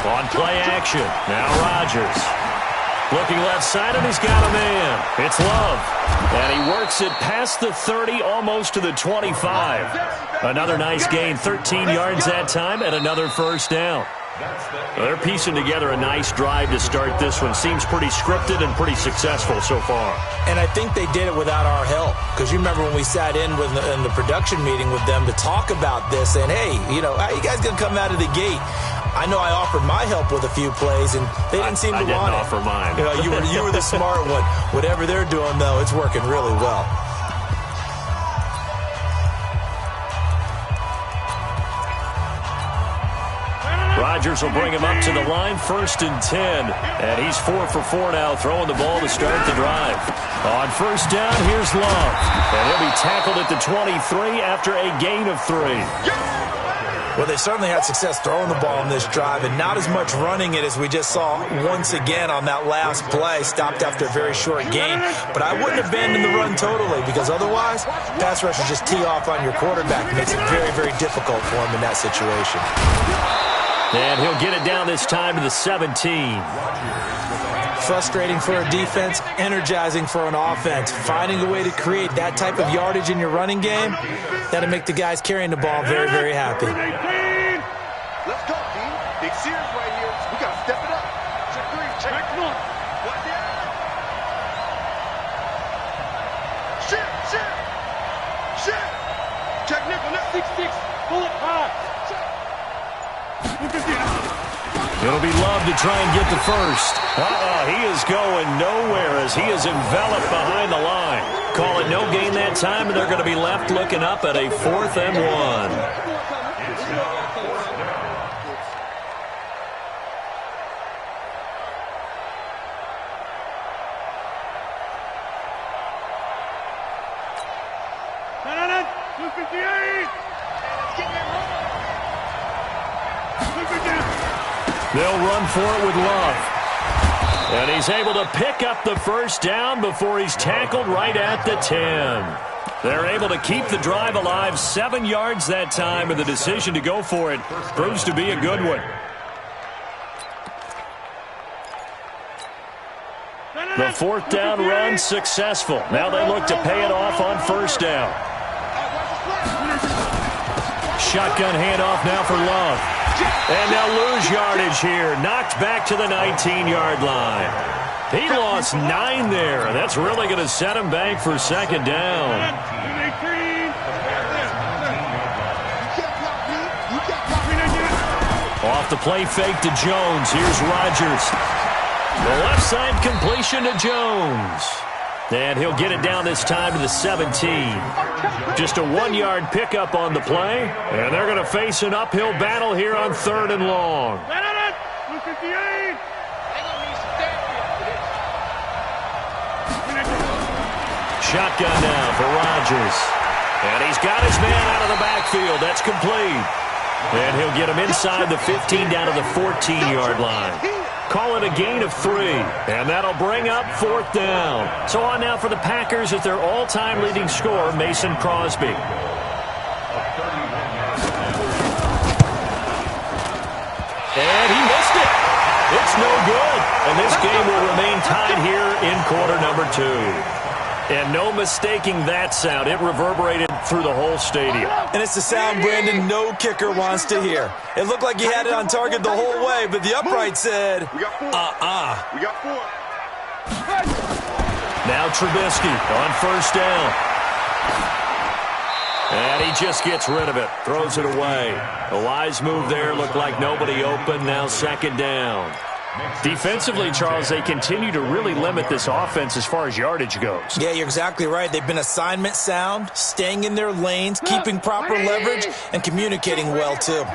On play action. Now Rodgers. Looking left side, and he's got a man. It's Love. And he works it past the 30, almost to the 25. Another nice gain, 13 yards that time, and another first down. They're piecing together a nice drive to start this one. Seems pretty scripted and pretty successful so far. And I think they did it without our help. Because you remember when we sat in the production meeting with them to talk about this, and hey, how you guys going to come out of the gate? I know I offered my help with a few plays, and they didn't seem to want it. I didn't offer mine. You were the smart one. Whatever they're doing, though, it's working really well. Rodgers will bring him up to the line, 1st and 10. And he's 4 for 4 now, throwing the ball to start the drive. On first down, here's Love. And he'll be tackled at the 23 after a gain of 3. Well, they certainly had success throwing the ball in this drive, and not as much running it as we just saw once again on that last play. Stopped after a very short gain. But I wouldn't abandon the run totally, because otherwise, pass rushers just tee off on your quarterback. It makes it very, very difficult for him in that situation. And he'll get it down this time to the 17. Frustrating for a defense, energizing for an offense. Finding a way to create that type of yardage in your running game, that'll make the guys carrying the ball very, very happy. Let's go, team. Big series right here. We got to step it up. Check 3, check 1. What there? Shit. Check nickel, that's 6-6. Pull it high. It'll be Love to try and get the first. He is going nowhere as he is enveloped behind the line. Call it no gain that time, and they're going to be left looking up at a 4th and 1. They'll run for it with Love. And he's able to pick up the first down before he's tackled right at the 10. They're able to keep the drive alive, 7 yards that time, and the decision to go for it proves to be a good one. The 4th down run successful. Now they look to pay it off on first down. Shotgun handoff now for Love. And they'll lose yardage here. Knocked back to the 19-yard line. He lost 9 there. That's really going to set him back for 2nd down. Off the play fake to Jones. Here's Rodgers. The left side completion to Jones. And he'll get it down this time to the 17. Just a 1-yard pickup on the play. And they're going to face an uphill battle here on 3rd and long. Shotgun now for Rodgers. And he's got his man out of the backfield. That's complete. And he'll get him inside the 15 down to the 14-yard line. Call it a gain of 3, and that'll bring up 4th down. So on now for the Packers at their all-time leading scorer, Mason Crosby. And he missed it. It's no good. And this game will remain tied here in quarter number 2. And no mistaking that sound. It reverberated through the whole stadium. And it's the sound, Brandon, no kicker wants to hear. It looked like he had it on target the whole way, but the upright said, We got 4. Now Trubisky on first down. And he just gets rid of it. Throws it away. A wise move there. Looked like nobody open. Now 2nd down. Defensively, Charles, they continue to really limit this offense as far as yardage goes. Yeah, you're exactly right. They've been assignment sound, staying in their lanes, keeping proper leverage, and communicating well, too.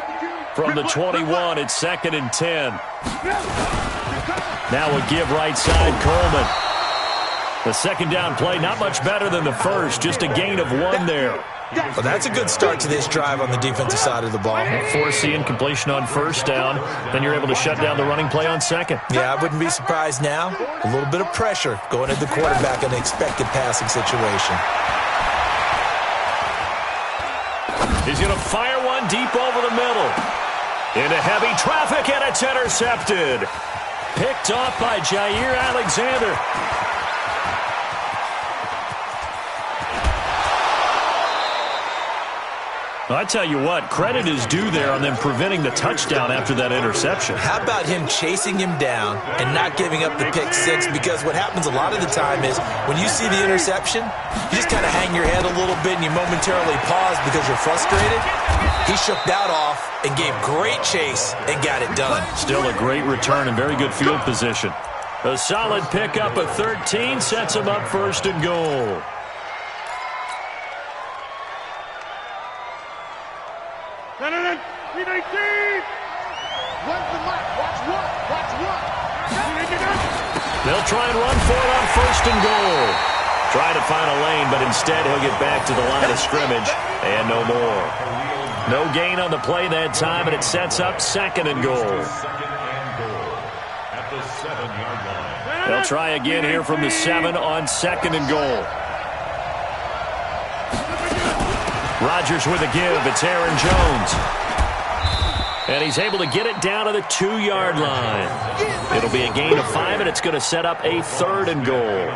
From the 21, it's 2nd and 10. Now a give right side, Coleman. The 2nd down play, not much better than the first, just a gain of 1 there. Well, that's a good start to this drive on the defensive side of the ball. Force the incompletion on first down. Then you're able to shut down the running play on 2nd. Yeah, I wouldn't be surprised now. A little bit of pressure going at the quarterback in an expected passing situation. He's going to fire one deep over the middle. Into heavy traffic, and it's intercepted. Picked off by Jair Alexander. I tell you what, credit is due there on them preventing the touchdown after that interception. How about him chasing him down and not giving up the pick six? Because what happens a lot of the time is when you see the interception, you just kind of hang your head a little bit and you momentarily pause because you're frustrated. He shook that off and gave great chase and got it done. Still a great return and very good field position. A solid pickup of 13 sets him up first and goal. They'll try and run for it on first and goal. Trying to find a lane, but instead he'll get back to the line of scrimmage and no more. No gain on the play that time, and it sets up second and goal. They'll try again here from the 7 on second and goal. Rodgers with a give. It's Aaron Jones. And he's able to get it down to the 2-yard line. It'll be a gain of 5, and it's going to set up a third and goal.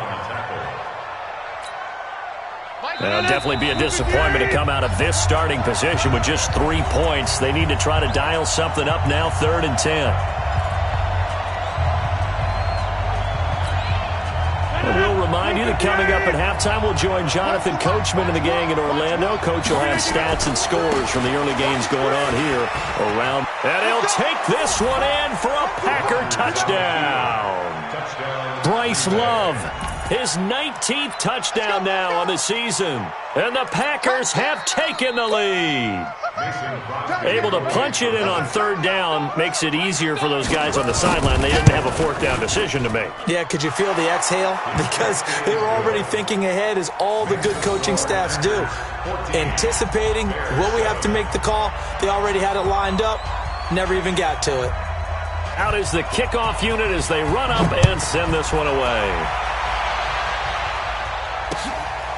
It'll definitely be a disappointment to come out of this starting position with just 3 points. They need to try to dial something up now, 3rd and 10. And we'll remind you that coming up at halftime, we'll join Jonathan Coachman and the gang in Orlando. Coach will have stats and scores from the early games going on here around. And he'll take this one in for a Packer touchdown. Bryce Love, his 19th touchdown now on the season. And the Packers have taken the lead. Able to punch it in on 3rd down makes it easier for those guys on the sideline. They didn't have a 4th down decision to make. Yeah, could you feel the exhale? Because they were already thinking ahead, as all the good coaching staffs do. Anticipating, will we have to make the call? They already had it lined up, never even got to it. Out is the kickoff unit as they run up and send this one away.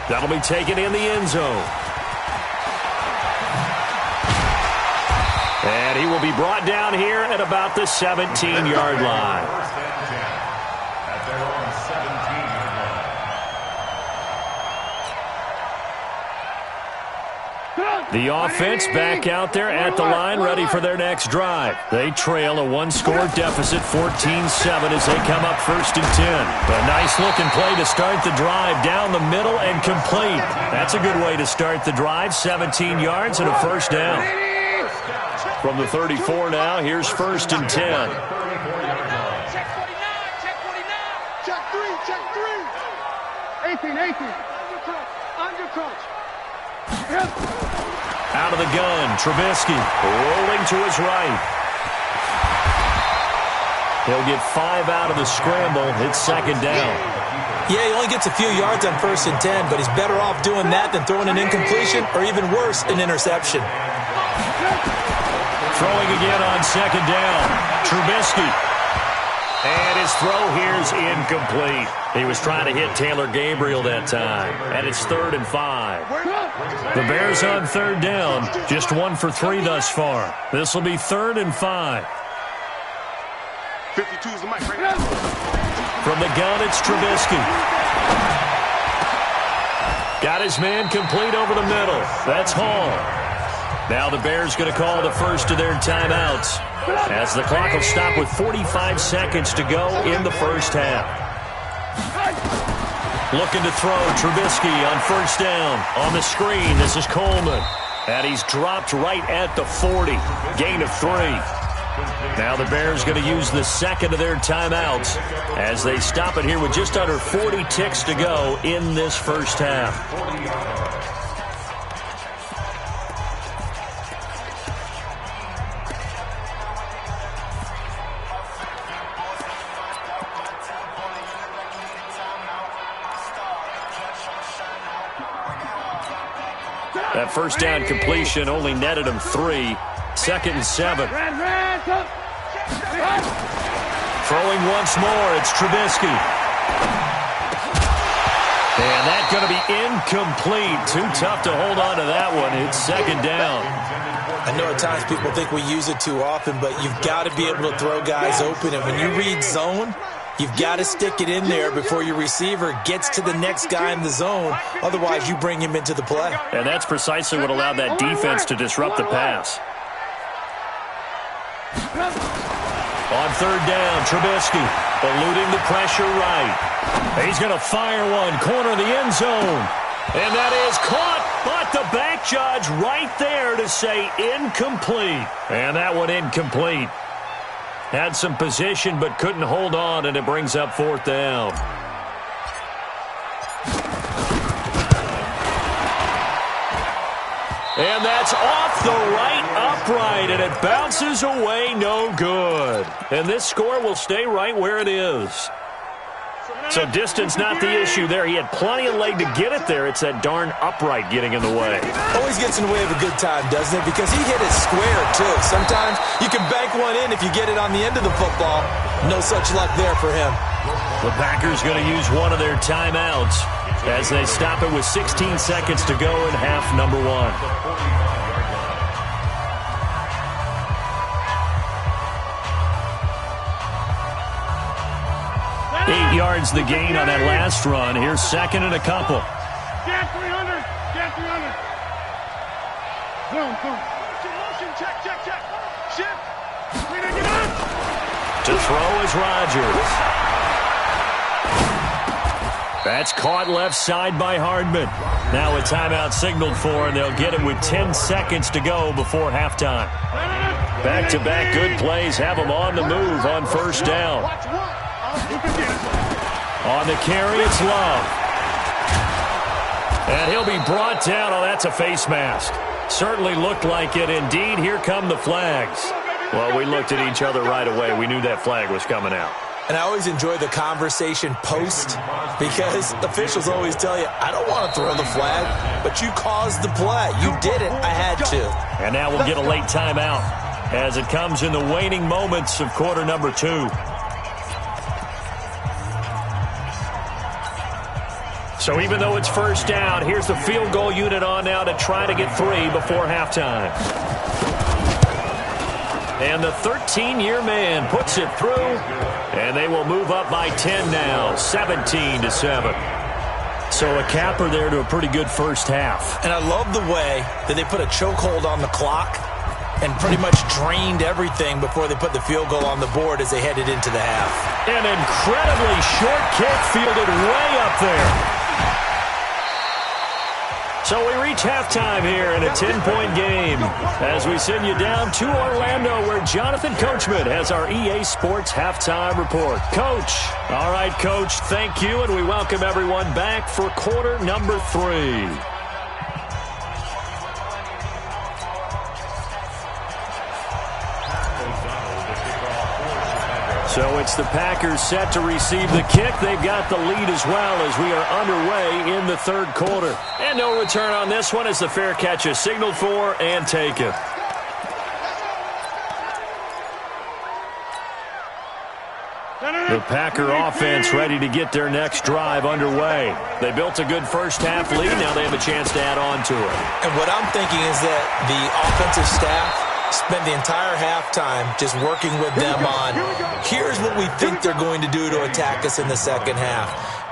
That'll be taken in the end zone. And he will be brought down here at about the 17-yard line. The offense back out there at the line, ready for their next drive. They trail a 1-score deficit, 14-7, as they come up 1st and 10. A nice-looking play to start the drive, down the middle and complete. That's a good way to start the drive, 17 yards and a 1st down. From the 34 now, here's 1st and 10. Check 49, check 49. Check 3, check 3. 18. Under coach. Out of the gun, Trubisky rolling to his right. He'll get 5 out of the scramble. It's 2nd down. Yeah, he only gets a few yards on 1st and 10, but he's better off doing that than throwing an incompletion or even worse, an interception. Throwing again on 2nd down. Trubisky. And his throw here's incomplete. He was trying to hit Taylor Gabriel that time. And it's 3rd and 5. The Bears on 3rd down. Just 1 for 3 thus far. This will be 3rd and 5. 52's the mic right now. From the gun, it's Trubisky. Got his man complete over the middle. That's Hall. Now the Bears going to call the first of their timeouts as the clock will stop with 45 seconds to go in the first half. Looking to throw, Trubisky on 1st down. On the screen, this is Coleman. And he's dropped right at the 40. Gain of 3. Now the Bears going to use the second of their timeouts as they stop it here with just under 40 ticks to go in this first half. That first down completion only netted him 3. 2nd and 7. Throwing once more, it's Trubisky. And that's going to be incomplete. Too tough to hold on to that one. It's 2nd down. I know at times people think we use it too often, but you've got to be able to throw guys open. And when you read zone, you've got to stick it in there before your receiver gets to the next guy in the zone. Otherwise, you bring him into the play. And that's precisely what allowed that defense to disrupt the pass. On third down, Trubisky eluding the pressure right. He's going to fire one, corner of the end zone. And that is caught, but the back judge right there to say incomplete. And that one incomplete. Had some position but couldn't hold on, and it brings up fourth down. And that's off the right upright, and it bounces away no good. And this score will stay right where it is. So distance not the issue there. He had plenty of leg to get it there. It's that darn upright getting in the way. Always gets in the way of a good time, doesn't it? Because he hit it square, too. Sometimes you can bank one in if you get it on the end of the football. No such luck there for him. The Packers going to use one of their timeouts as they stop it with 16 seconds to go in half number one. 8 yards the gain on that last run. Here's second and a couple. Get 300. Get 300. Boom, boom. Motion, check, check, check. Shift. Get up. To throw is Rodgers. That's caught left side by Hardman. Now a timeout signaled for, and they'll get it with 10 seconds to go before halftime. Back-to-back good plays have them on the move on first down. On the carry, it's Love. And he'll be brought down. Oh, that's a face mask. Certainly looked like it. Indeed, here come the flags. Well, we looked at each other right away. We knew that flag was coming out. And I always enjoy the conversation post because officials always tell you, I don't want to throw the flag, but you caused the play. You did it. I had to. And now we'll get a late timeout as it comes in the waning moments of quarter number 2. So even though it's first down, here's the field goal unit on now to try to get 3 before halftime. And the 13-year man puts it through, and they will move up by 10 now, 17-7. So a capper there to a pretty good first half. And I love the way that they put a chokehold on the clock and pretty much drained everything before they put the field goal on the board as they headed into the half. An incredibly short kick fielded way up there. So we reach halftime here in a 10-point game as we send you down to Orlando where Jonathan Coachman has our EA Sports halftime report. Coach. All right, Coach, thank you, and we welcome everyone back for quarter number 3. So it's the Packers set to receive the kick. They've got the lead as well as we are underway in the third quarter. And no return on this one as the fair catch is signaled for and taken. The Packer offense ready to get their next drive underway. They built a good first half lead. Now they have a chance to add on to it. And what I'm thinking is that the offensive staff spent the entire halftime just working with them on, here's what we think they're going to do to attack us in the second half.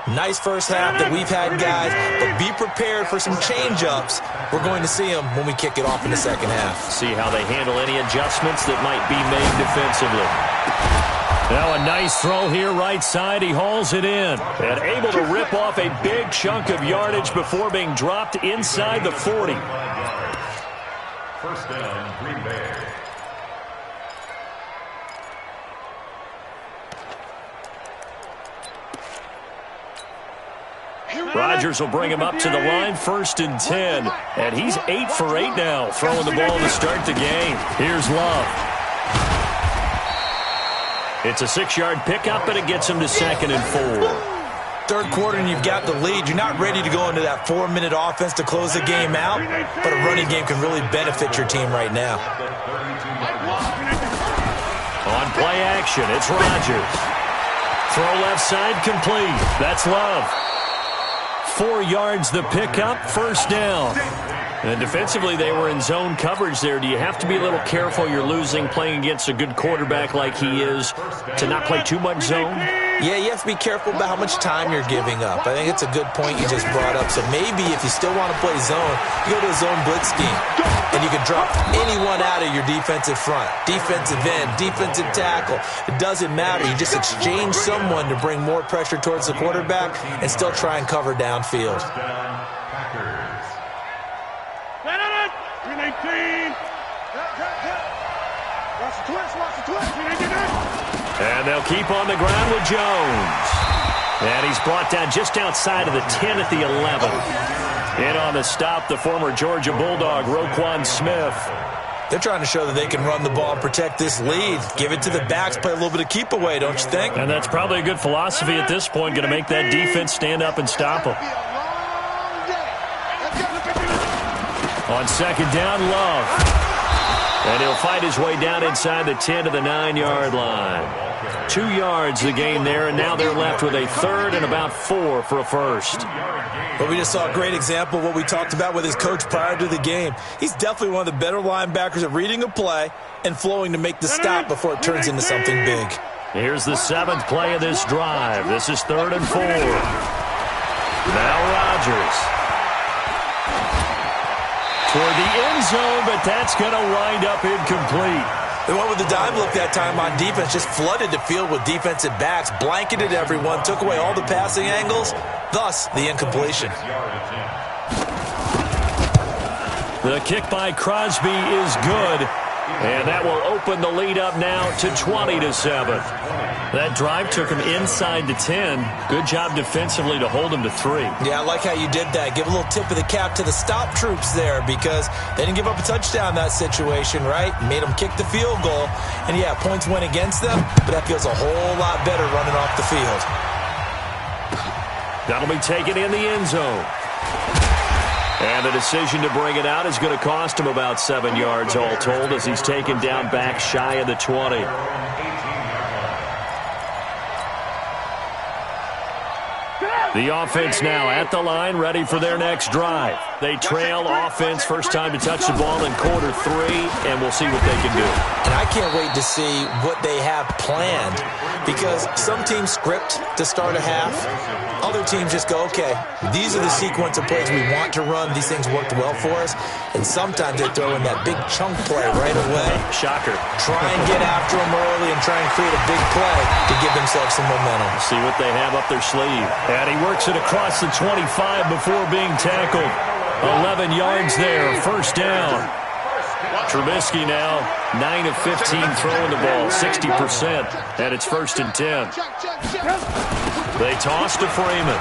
Nice first half that we've had, guys, but be prepared for some change-ups. We're going to see them when we kick it off in the second half. See how they handle any adjustments that might be made defensively. Now a nice throw here right side. He hauls it in and able to rip off a big chunk of yardage before being dropped inside the 40. First down, Green Bay. Rodgers will bring him up to the line, 1st and 10. And he's 8 for 8 now, throwing the ball to start the game. Here's Love. It's a 6-yard pickup, and it gets him to 2nd and 4. Third quarter and you've got the lead. You're not ready to go into that 4-minute offense to close the game out, but a running game can really benefit your team right now. On play action, it's Rodgers. Throw left side complete. That's Love. 4 yards the pickup, first down. And defensively, they were in zone coverage there. Do you have to be a little careful? You're losing, playing against a good quarterback like he is, to not play too much zone? Yeah, you have to be careful about how much time you're giving up. I think it's a good point you just brought up. So maybe if you still want to play zone, you go to a zone blitz scheme. And you can drop anyone out of your defensive front. Defensive end, defensive tackle. It doesn't matter. You just exchange someone to bring more pressure towards the quarterback and still try and cover downfield. 319. Watch the twist, watch the twist. And they'll keep on the ground with Jones. And he's brought down just outside of the 10 at the 11. In on the stop, the former Georgia Bulldog, Roquan Smith. They're trying to show that they can run the ball and protect this lead. Give it to the backs, play a little bit of keep away, don't you think? And that's probably a good philosophy at this point, going to make that defense stand up and stop them. On second down, Love. And he'll fight his way down inside the 10 to the 9-yard line. 2 yards the gain there, and now they're left with a third and about 4 for a first. But we just saw a great example of what we talked about with his coach prior to the game. He's definitely one of the better linebackers at reading a play and flowing to make the stop before it turns into something big. Here's the 7th play of this drive. This is 3rd and 4. Now Rodgers. Toward the end zone, but that's going to wind up incomplete. They went with the dime look that time on defense, just flooded the field with defensive backs, blanketed everyone, took away all the passing angles, thus the incompletion. The kick by Crosby is good, and that will open the lead up now to 20-7. That drive took him inside the 10. Good job defensively to hold him to 3. Yeah, I like how you did that. Give a little tip of the cap to the stop troops there because they didn't give up a touchdown in that situation, right? Made them kick the field goal. And, yeah, points went against them, but that feels a whole lot better running off the field. That'll be taken in the end zone. And the decision to bring it out is going to cost him about 7 yards all told as he's taken down back shy of the 20. The offense now at the line, ready for their next drive. They trail offense, first time to touch the ball in quarter 3, and we'll see what they can do. And I can't wait to see what they have planned because some teams script to start a half. Other teams just go, okay, these are the sequence of plays we want to run. These things worked well for us. And sometimes they throw in that big chunk play right away. Shocker. Try and get after them early and try and create a big play to give themselves some momentum. See what they have up their sleeve. And he works it across the 25 before being tackled. 11 yards there, first down. Trubisky now, 9 of 15 throwing the ball, 60%, and it's 1st and 10. They toss to Freeman.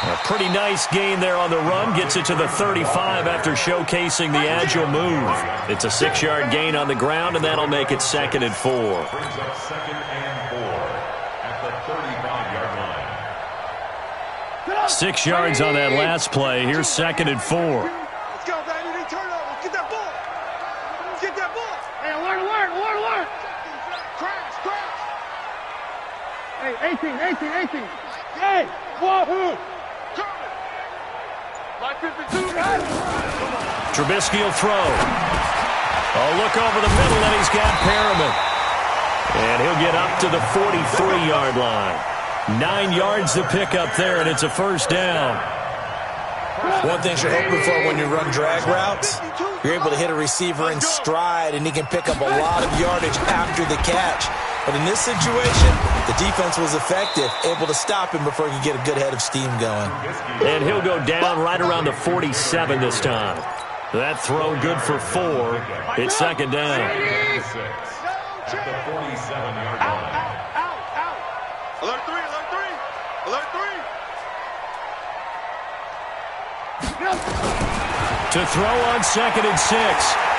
A pretty nice gain there on the run, gets it to the 35 after showcasing the agile move. It's a 6-yard gain on the ground, and that'll make it 2nd and 4. Brings up 2nd and 4 at the 35-yard line. 6 yards on that last play. Here's 2nd and 4. Let's go, baby. They turn over. Get that ball. Get that ball. Hey, alert, alert, alert, alert. Crash, crash. Hey, 18. Hey, wahoo. Like 52. Trubisky will throw. Oh, look over the middle, and he's got Perriman. And he'll get up to the 43-yard line. 9 yards to pick up there, and it's a first down. One thing you're hoping for when you run drag routes, you're able to hit a receiver in stride, and he can pick up a lot of yardage after the catch. But in this situation, the defense was effective, able to stop him before he could get a good head of steam going. And he'll go down right around the 47 this time. That throw good for 4. It's 2nd down. At the 47-yard line. Alert 3, alert 3. Alert 3. To throw on 2nd and 6.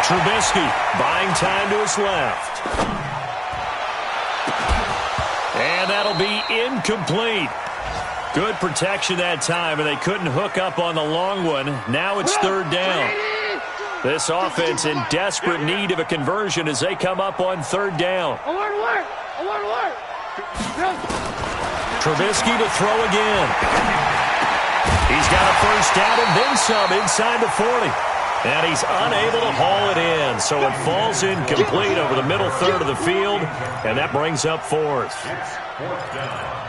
Trubisky buying time to his left. And that'll be incomplete. Good protection that time, and they couldn't hook up on the long one. Now it's 3rd down. This offense in desperate need of a conversion as they come up on 3rd down. Alert, alert. Alert, alert. Trubisky to throw again. He's got a first down and then some inside the 40. And he's unable to haul it in, so it falls incomplete over the middle third of the field, and that brings up fourth. It's fourth down.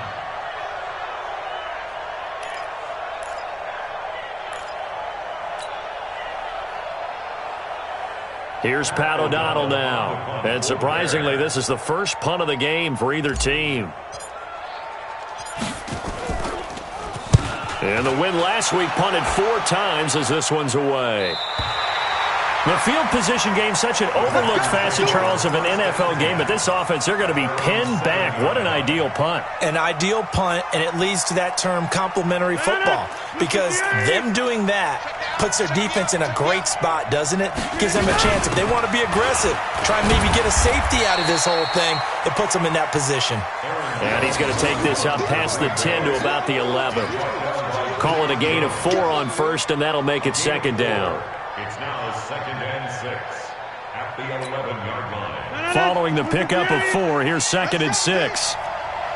Here's Pat O'Donnell now. And surprisingly, this is the first punt of the game for either team. And the win last week punted 4 times as this one's away. The field position game, such an overlooked facet, Charles, of an NFL game, but this offense, they're going to be pinned back. What an ideal punt. An ideal punt, and it leads to that term complementary football, because them doing that puts their defense in a great spot, doesn't it? Gives them a chance. If they want to be aggressive, try and maybe get a safety out of this whole thing, it puts them in that position. And he's going to take this up past the 10 to about the 11. Call it a gain of 4 on first, and that'll make it second down. It's now 2nd and 6 at the 11-yard line. Following the pickup of 4, here's 2nd and 6. It's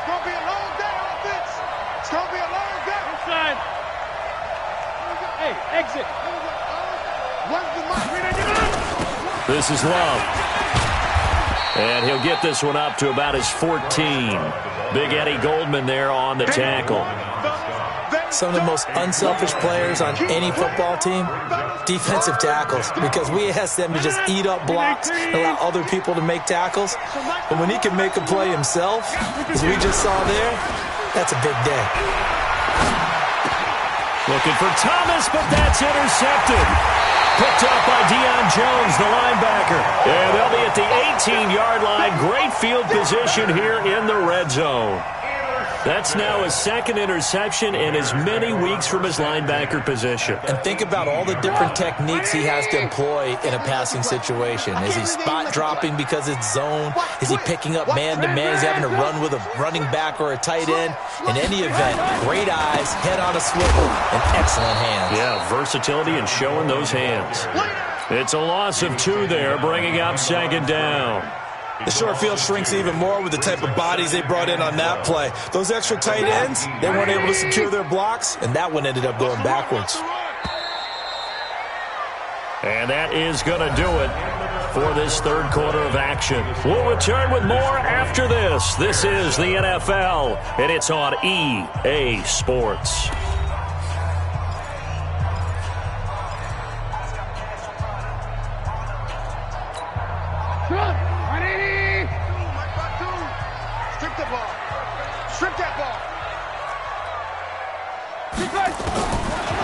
going to be a long day, offense. It's going to be a long day. Inside. Hey, exit. This is Love. And he'll get this one up to about his 14. Big Eddie Goldman there on the tackle. Some of the most unselfish players on any football team, defensive tackles, because we ask them to just eat up blocks and allow other people to make tackles. But when he can make a play himself, as we just saw there, that's a big day. Looking for Thomas, but that's intercepted. Picked up by Deion Jones, the linebacker. And they'll be at the 18-yard line. Great field position here in the red zone. That's now his 2nd interception in as many weeks from his linebacker position. And think about all the different techniques he has to employ in a passing situation. Is he spot dropping because it's zone? Is he picking up man-to-man? Is he having to run with a running back or a tight end? In any event, great eyes, head on a swivel, and excellent hands. Yeah, versatility and showing those hands. It's a loss of 2 there, bringing up 2nd down. The short field shrinks even more with the type of bodies they brought in on that play. Those extra tight ends, they weren't able to secure their blocks, and that one ended up going backwards. And that is going to do it for this third quarter of action. We'll return with more after this. This is the NFL, and it's on EA Sports.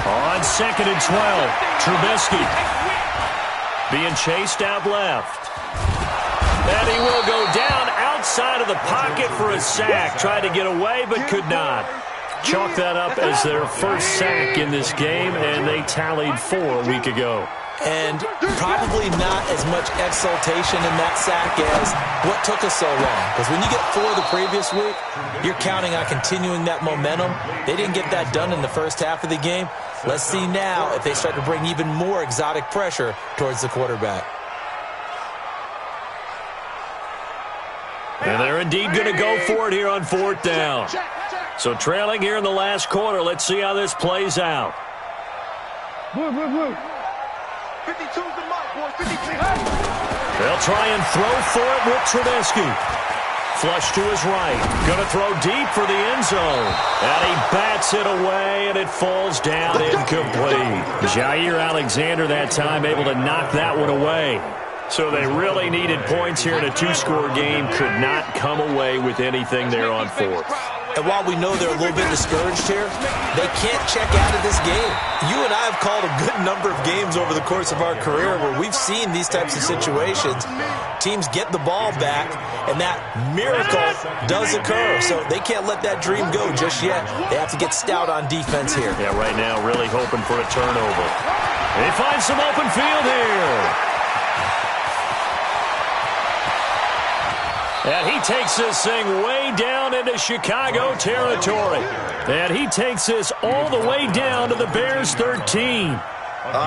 On 2nd and 12, Trubisky being chased out left. And he will go down outside of the pocket for a sack. Tried to get away, but could not. Chalk that up as their first sack in this game, and they tallied 4 a week ago. And probably not as much exultation in that sack as what took us so long. Because when you get 4 the previous week, you're counting on continuing that momentum. They didn't get that done in the first half of the game. Let's see now if they start to bring even more exotic pressure towards the quarterback. And they're indeed going to go for it here on 4th down. So trailing here in the last quarter, let's see how this plays out. Move, move, move. 52's the mark, boys. 52. They'll try and throw for it with Trubisky. Flush to his right. Going to throw deep for the end zone. And he bats it away, and it falls down incomplete. Jair Alexander that time able to knock that one away. So they really needed points here in a 2-score game. Could not come away with anything there on 4th. And while we know they're a little bit discouraged here, they can't check out of this game. You and I have called a good number of games over the course of our career where we've seen these types of situations. Teams get the ball back, and that miracle does occur. So they can't let that dream go just yet. They have to get stout on defense here. Yeah, right now really hoping for a turnover. They find some open field here. And he takes this thing way down into Chicago territory. And he takes this all the way down to the Bears' 13.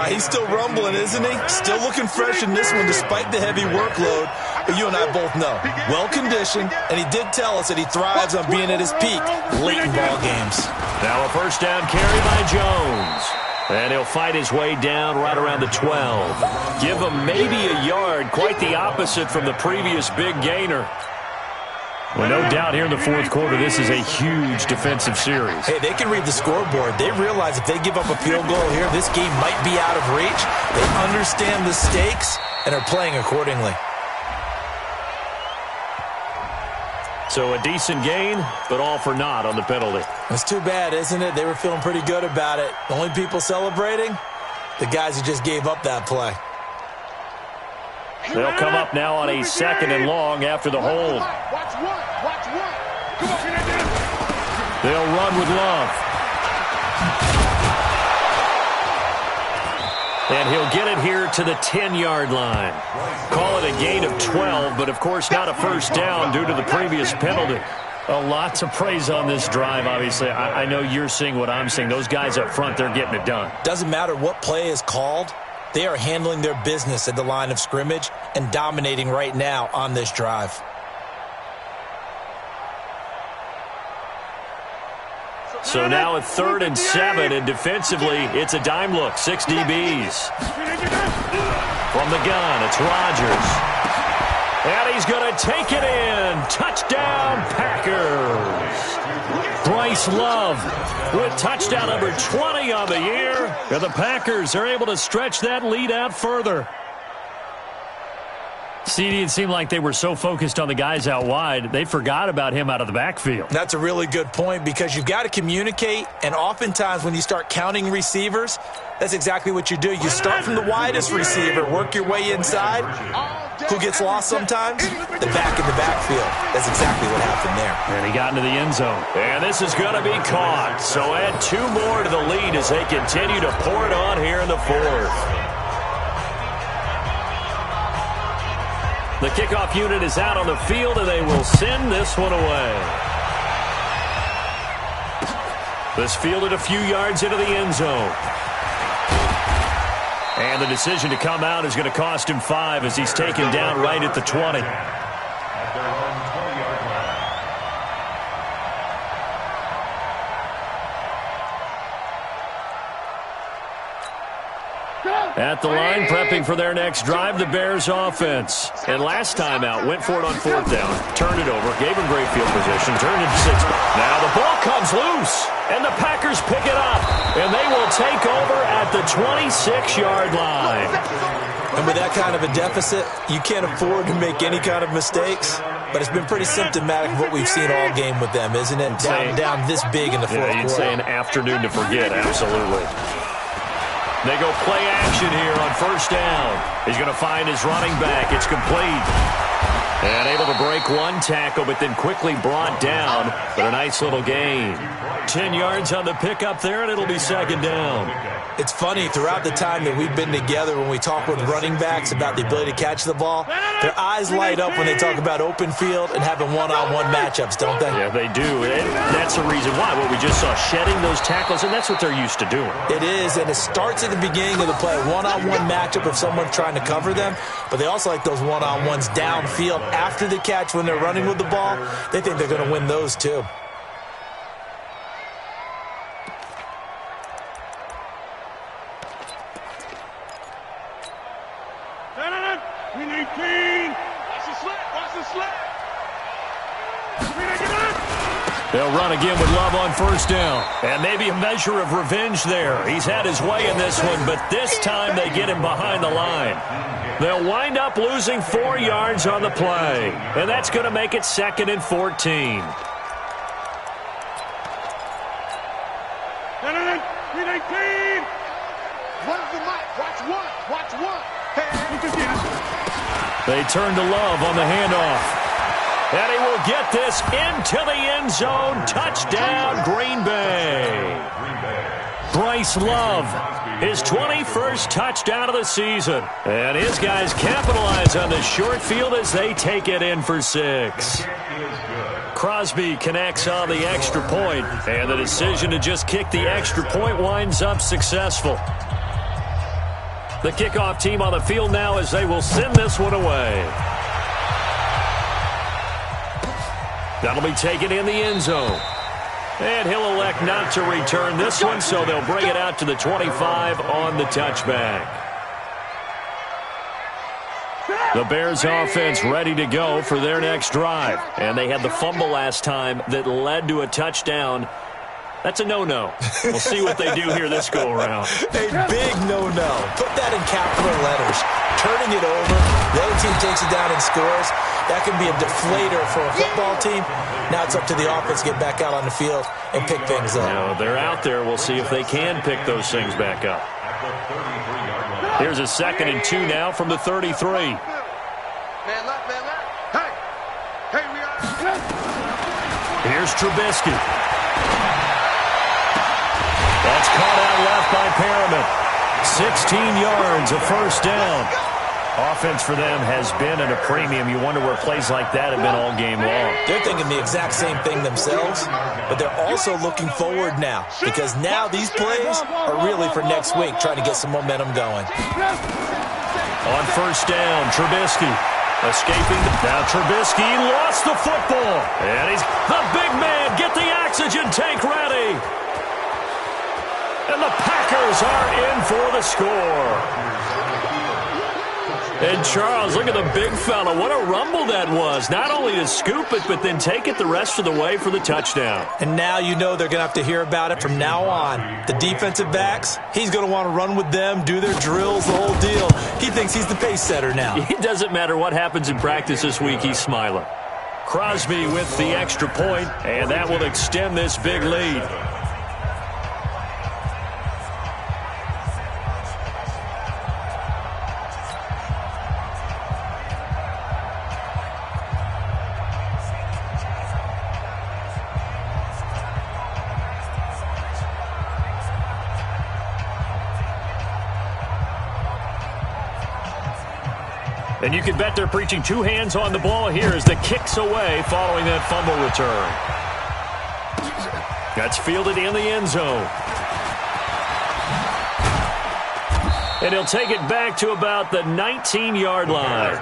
He's still rumbling, isn't he? Still looking fresh in this one despite the heavy workload. But you and I both know, well-conditioned, and he did tell us that he thrives on being at his peak late in ball games. Now a first down carry by Jones. And he'll fight his way down right around the 12. Give him maybe a yard, quite the opposite from the previous big gainer. Well, no doubt here in the fourth quarter, this is a huge defensive series. Hey, they can read the scoreboard. They realize if they give up a field goal here, this game might be out of reach. They understand the stakes and are playing accordingly. So a decent gain, but all for naught on the penalty. It's too bad, isn't it? They were feeling pretty good about it. The only people celebrating? The guys who just gave up that play. They'll come up now on a 2nd and long after the hold. Watch one. Come on, They'll run with Love. And he'll get it here to the 10-yard line. Call it a gain of 12, but of course not a first down due to the previous penalty. A lot to praise on this drive, obviously. I know you're seeing what I'm seeing. Those guys up front, they're getting it done. Doesn't matter what play is called. They are handling their business at the line of scrimmage and dominating right now on this drive. So now at 3rd and 7, and defensively, it's a dime look. 6 DBs. From the gun, it's Rodgers. And he's going to take it in. Touchdown, Packers. Bryce Love with touchdown number 20 on the year. And the Packers are able to stretch that lead out further. CD, it seemed like they were so focused on the guys out wide, they forgot about him out of the backfield. That's a really good point because you've got to communicate, and oftentimes when you start counting receivers, that's exactly what you do. You start from the widest receiver, work your way inside. Who gets lost sometimes? The back in the backfield. That's exactly what happened there. And he got into the end zone. And this is going to be caught. So add 2 more to the lead as they continue to pour it on here in the 4th. The kickoff unit is out on the field, and they will send this one away. This fielded a few yards into the end zone. And the decision to come out is going to cost him 5 as he's taken down right at the 20. At the line, prepping for their next drive, the Bears offense. And last time out, went for it on 4th down, turned it over, gave him great field position, turned it to 6. Now the ball comes loose, and the Packers pick it up, and they will take over at the 26-yard line. And with that kind of a deficit, you can't afford to make any kind of mistakes. But it's been pretty symptomatic of what we've seen all game with them, isn't it? Down this big in the fourth quarter. You'd say an afternoon to forget, absolutely. They go play action here on 1st down. He's going to find his running back. It's complete. And able to break 1 tackle, but then quickly brought down. But a nice little gain. 10 yards on the pickup there, and it'll be 2nd down. It's funny, throughout the time that we've been together, when we talk with running backs about the ability to catch the ball, their eyes light up when they talk about open field and having one-on-one matchups, don't they? Yeah, they do. And that's the reason why. What we just saw, shedding those tackles, and that's what they're used to doing. It is, and it starts at the beginning of the play. One-on-one matchup if someone's trying to cover them, but they also like those one-on-ones downfield after the catch when they're running with the ball. They think they're going to win those too. They'll run again with Love on 1st down. And maybe a measure of revenge there. He's had his way in this one, but this time they get him behind the line. They'll wind up losing 4 yards on the play. And that's going to make it 2nd and 14. They turn to Love on the handoff. And he will get this into the end zone. Touchdown, Green Bay. Bryce Love, his 21st touchdown of the season. And his guys capitalize on the short field as they take it in for 6. Crosby connects on the extra point, and the decision to just kick the extra point winds up successful. The kickoff team on the field now as they will send this one away. That'll be taken in the end zone. And he'll elect not to return this one, so they'll bring it out to the 25 on the touchback. The Bears offense ready to go for their next drive. And they had the fumble last time that led to a touchdown. That's a no-no. We'll see what they do here this go-around. A big no-no. Put that in capital letters. Turning it over, the other team takes it down and scores. That can be a deflator for a football team. Now it's up to the offense to get back out on the field and pick things up. Now, they're out there. We'll see if they can pick those things back up. Here's a 2nd and 2 now from the 33. Man left, man left. Hey, we are. Here's Trubisky. That's caught out left by Perriman. 16 yards, a first down. Offense for them has been at a premium. You wonder where plays like that have been all game long. They're thinking the exact same thing themselves, but they're also looking forward now because now these plays are really for next week, trying to get some momentum going. On first down, Trubisky escaping. Now Trubisky lost the football. And he's the big man. Get the oxygen tank ready. And the Packers are in for the score. And Charles, look at the big fella. What a rumble that was. Not only to scoop it, but then take it the rest of the way for the touchdown. And now you know they're going to have to hear about it from now on. The defensive backs, he's going to want to run with them, do their drills, the whole deal. He thinks he's the pace setter now. It doesn't matter what happens in practice this week, he's smiling. Crosby with the extra point, and that will extend this big lead. And you can bet they're preaching two hands on the ball here as the kick's away following that fumble return. That's fielded in the end zone. And he'll take it back to about the 19-yard line.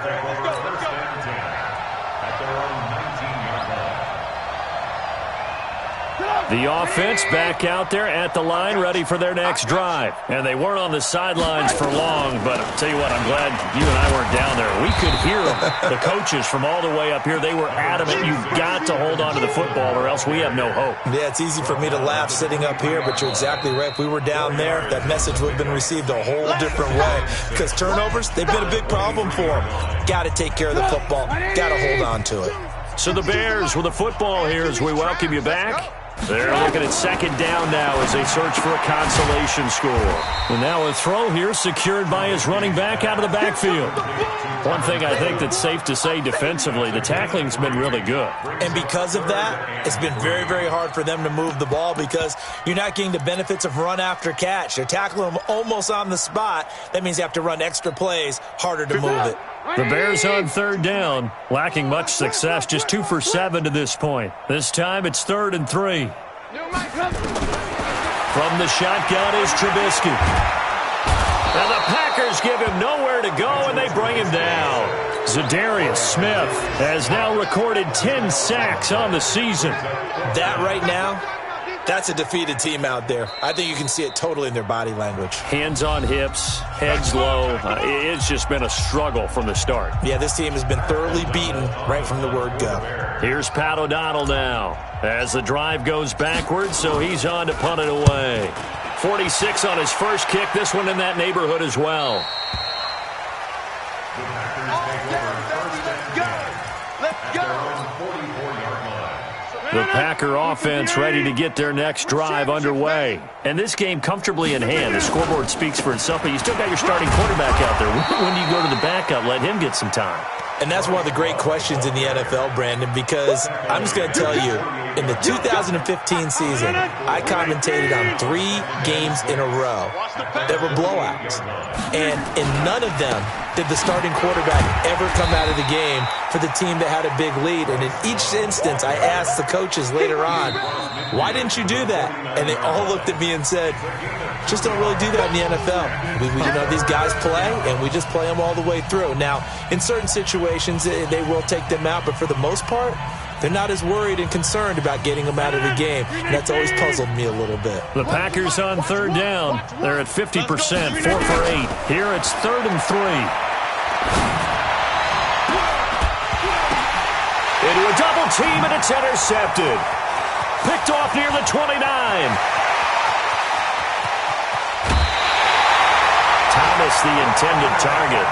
The offense back out there at the line, ready for their next drive. And they weren't on the sidelines for long, but I'll tell you what, I'm glad you and I weren't down there. We could hear them. The coaches from all the way up here, they were adamant. You've got to hold on to the football or else we have no hope. Yeah, it's easy for me to laugh sitting up here, but you're exactly right. If we were down there, that message would have been received a whole different way. Because turnovers, they've been a big problem for them. Got to take care of the football. Got to hold on to it. So the Bears with the football here as we welcome you back. They're looking at second down now as they search for a consolation score. And now a throw here secured by his running back out of the backfield. One thing I think that's safe to say defensively, the tackling's been really good. And because of that, it's been very, very hard for them to move the ball because you're not getting the benefits of run after catch. They're tackling them almost on the spot. That means you have to run extra plays, harder to move it. The Bears on third down, lacking much success, just 2 for 7 to this point. This time it's 3rd and 3. From the shotgun is Trubisky. And the Packers give him nowhere to go, and they bring him down. Zadarius Smith has now recorded 10 sacks on the season. That right now, that's a defeated team out there. I think you can see it totally in their body language. Hands on hips, heads low. It's just been a struggle from the start. Yeah, this team has been thoroughly beaten right from the word go. Here's Pat O'Donnell now as the drive goes backwards, so he's on to punt it away. 46 on his first kick, this one in that neighborhood as well. The Packer offense ready to get their next drive underway. And this game comfortably in hand. The scoreboard speaks for itself, but you still got your starting quarterback out there. When do you go to the backup? Let him get some time. And that's one of the great questions in the NFL, Brandon, because I'm just going to tell you, in the 2015 season, I commentated on 3 games in a row that were blowouts. And in none of them did the starting quarterback ever come out of the game for the team that had a big lead. And in each instance, I asked the coaches later on, why didn't you do that? And they all looked at me and said, just don't really do that in the NFL. You know, these guys play, and we just play them all the way through. Now, in certain situations, they will take them out, but for the most part, they're not as worried and concerned about getting him out of the game. And that's always puzzled me a little bit. The Packers on third down. They're at 50%, 4 for 8. Here it's 3rd and 3. Into a double team, and it's intercepted. Picked off near the 29. Thomas, the intended target.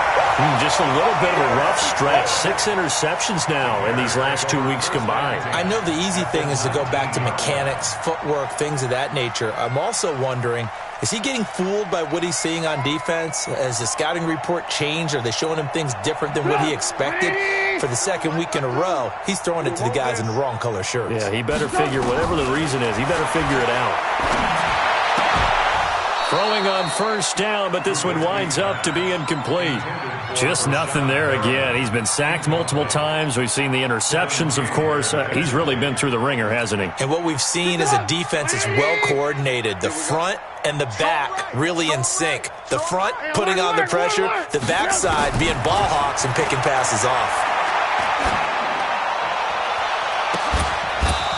Just a little bit of a rough stretch. 6 interceptions now in these last 2 weeks combined. I know the easy thing is to go back to mechanics, footwork, things of that nature. I'm also wondering, is he getting fooled by what he's seeing on defense? Has the scouting report changed? Are they showing him things different than what he expected? For the second week in a row, he's throwing it to the guys in the wrong color shirts. Yeah, he better figure, whatever the reason is, he better figure it out. Throwing on first down, but this one winds up to be incomplete. Just nothing there again. He's been sacked multiple times. We've seen the interceptions, of course. He's really been through the ringer, hasn't he? And what we've seen is a defense that's well coordinated. The front and the back really in sync. The front putting on the pressure, the backside being ball hawks and picking passes off.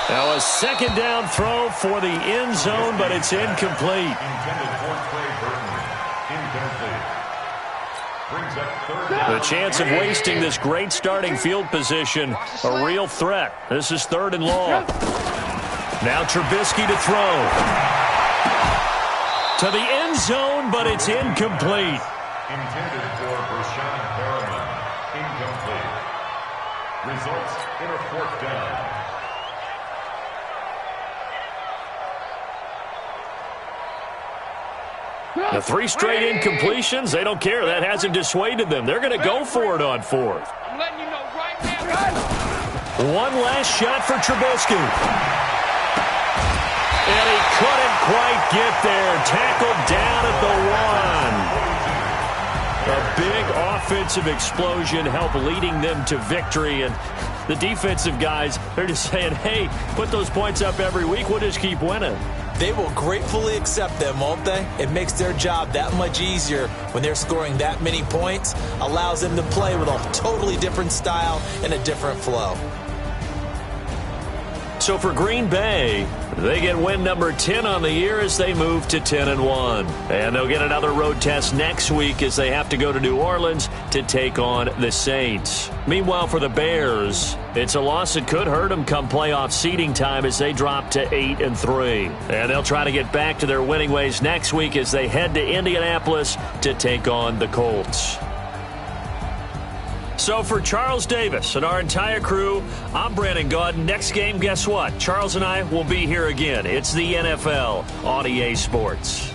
Now a second down throw for the end zone, but it's incomplete. The chance of wasting this great starting field position, a real threat. This is 3rd and long. Now Trubisky to throw. To the end zone, but it's incomplete. Intended for Rashawn Perriman. Incomplete. Results in a 4th down. The 3 straight incompletions, they don't care. That hasn't dissuaded them. They're going to go for it on 4th. I'm letting you know right now. One last shot for Trubisky. And he couldn't quite get there. Tackled down at the 1. A big offensive explosion helped leading them to victory. And the defensive guys, they're just saying, hey, put those points up every week. We'll just keep winning. They will gratefully accept them, won't they? It makes their job that much easier when they're scoring that many points. Allows them to play with a totally different style and a different flow. So for Green Bay, they get win number 10 on the year as they move to 10-1. And they'll get another road test next week as they have to go to New Orleans to take on the Saints. Meanwhile, for the Bears, it's a loss that could hurt them come playoff seeding time as they drop to 8-3. And they'll try to get back to their winning ways next week as they head to Indianapolis to take on the Colts. So for Charles Davis and our entire crew, I'm Brandon Gaudin. Next game, guess what? Charles and I will be here again. It's the NFL on EA Sports.